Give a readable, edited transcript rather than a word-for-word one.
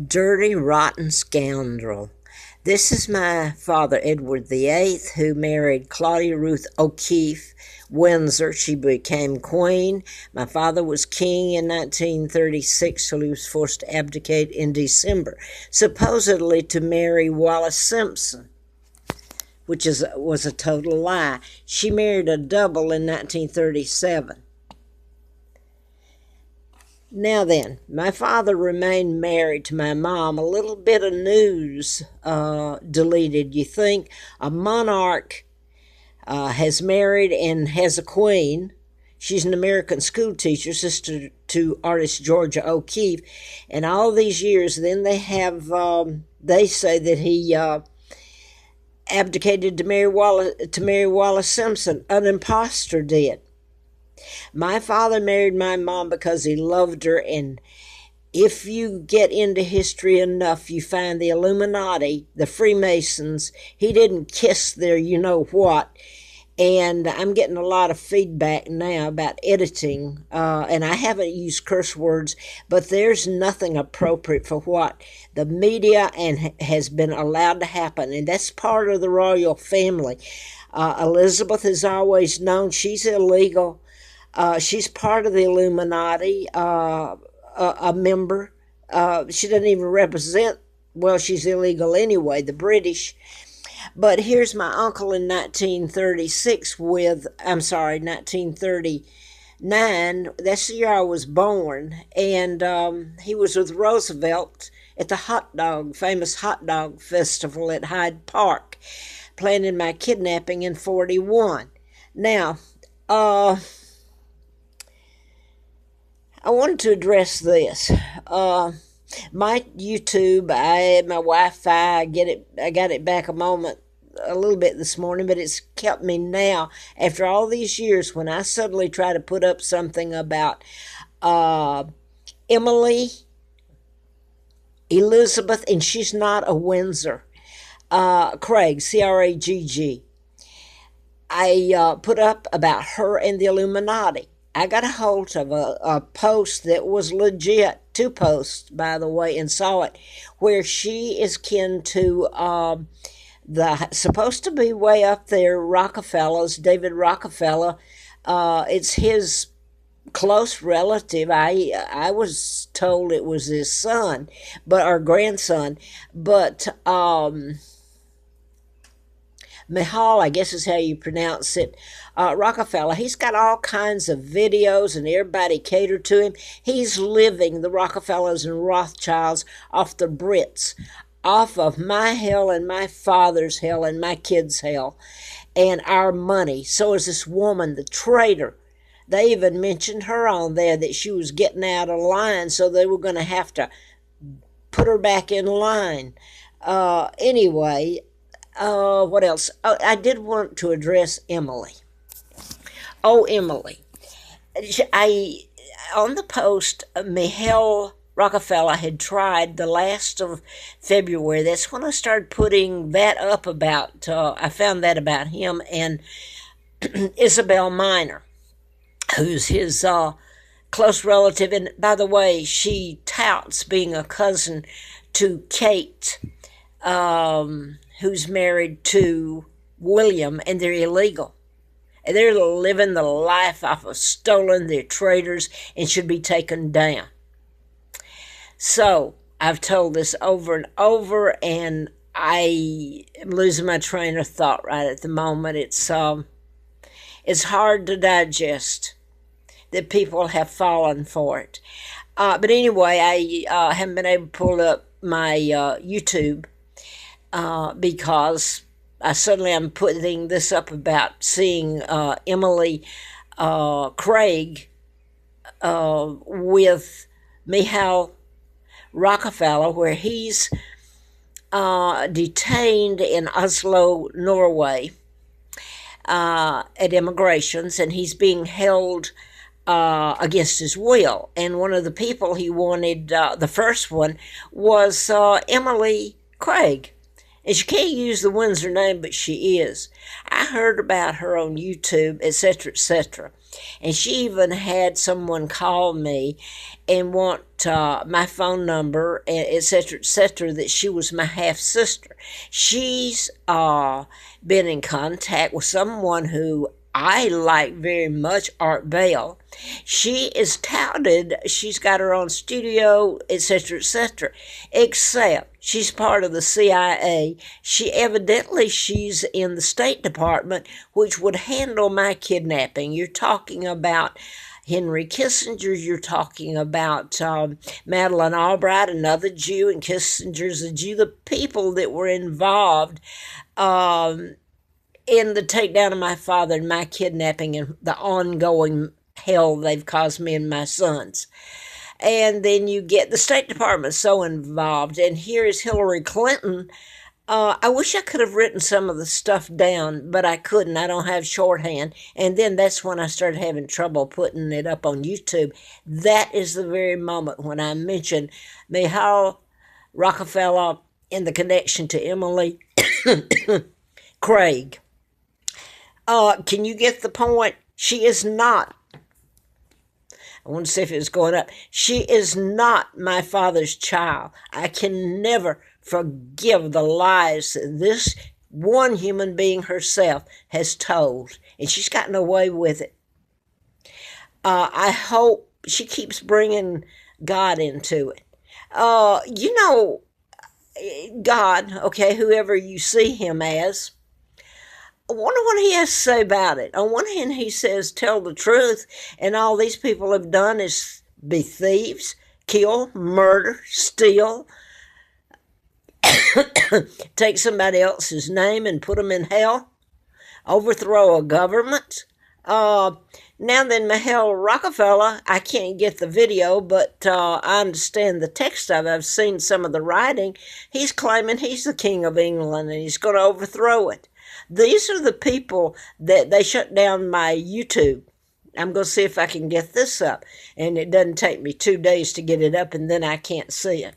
Dirty, rotten scoundrel. This is my father, Edward VIII, who married Claudia Ruth O'Keefe Windsor. She became queen. My father was king in 1936 till he was forced to abdicate in December, supposedly to marry Wallace Simpson, which was a total lie. She married a double in 1937. Now then, my father remained married to my mom. A little bit of news deleted. You think a monarch has married and has a queen. She's an American school teacher, sister to artist Georgia O'Keeffe. And all these years, then they say that he abdicated to marry Wallace Simpson. An imposter did. My father married my mom because he loved her, and if you get into history enough, you find the Illuminati, the Freemasons. He didn't kiss their you-know-what, and I'm getting a lot of feedback now about editing, and I haven't used curse words, but there's nothing appropriate for what the media has been allowed to happen, and that's part of the royal family. Elizabeth has always known she's illegal. She's part of the Illuminati, a member. She doesn't even represent, well, she's illegal anyway, the British. But here's my uncle in 1939. That's the year I was born. And he was with Roosevelt at the famous hot dog festival at Hyde Park, planning my kidnapping in 41. Now, I wanted to address this. My YouTube, my Wi-Fi, I got it back a little bit this morning, but it's kept me now after all these years when I suddenly try to put up something about Emily Elizabeth, and she's not a Windsor. Craig, Cragg. I put up about her and the Illuminati. I got a hold of a post that was legit, 2 posts, by the way, and saw it, where she is kin to supposed to be way up there, David Rockefeller. It's his close relative. I was told it was his son, or grandson, but Michal, I guess is how you pronounce it, Rockefeller. He's got all kinds of videos and everybody catered to him. He's living the Rockefellers and Rothschilds off the Brits, off of my hell and my father's hell and my kids' hell and our money. So is this woman, the traitor. They even mentioned her on there, that she was getting out of line, so they were going to have to put her back in line. Anyway, what else? I did want to address Emily. Oh, Emily. On the post, Michal Rockefeller had tried the last of February. That's when I started putting that up about, I found that about him and Isabel Minor, who's his close relative. And by the way, she touts being a cousin to Kate, who's married to William, and they're illegal. And they're living the life off of stolen, they're traitors, and should be taken down. So, I've told this over and over, and I am losing my train of thought right at the moment. It's hard to digest that people have fallen for it. But anyway, I haven't been able to pull up my YouTube, because I suddenly am putting this up about seeing Emily Craig with Michal Rockefeller, where he's detained in Oslo, Norway, at immigrations, and he's being held against his will. And one of the people he wanted, the first one, was Emily Craig. And she can't use the Windsor name, but she is. I heard about her on YouTube, etc., etc. And she even had someone call me and want my phone number, etc., etc., that she was my half sister. She's been in contact with someone who I like very much, Art Bell. She is touted, she's got her own studio, etc., etc., except she's part of the CIA. She's in the State Department, which would handle my kidnapping. You're talking about Henry Kissinger, you're talking about Madeleine Albright, another Jew, and Kissinger's a Jew, the people that were involved in the takedown of my father and my kidnapping and the ongoing hell they've caused me and my sons. And then you get the State Department so involved. And here is Hillary Clinton. I wish I could have written some of the stuff down, but I couldn't. I don't have shorthand. And then that's when I started having trouble putting it up on YouTube. That is the very moment when I mentioned Michal Rockefeller in the connection to Emily Craig. Can you get the point? She is not. I want to see if it's going up. She is not my father's child. I can never forgive the lies that this one human being herself has told. And she's gotten away with it. I hope she keeps bringing God into it. God, okay, whoever you see him as, I wonder what he has to say about it. On one hand, he says, tell the truth, and all these people have done is be thieves, kill, murder, steal, take somebody else's name and put them in hell, overthrow a government. Now then, Michal Rockefeller, I can't get the video, but I understand the text of it. I've seen some of the writing. He's claiming he's the king of England and he's going to overthrow it. These are the people that they shut down my YouTube. I'm going to see if I can get this up. And it doesn't take me 2 days to get it up, and then I can't see it.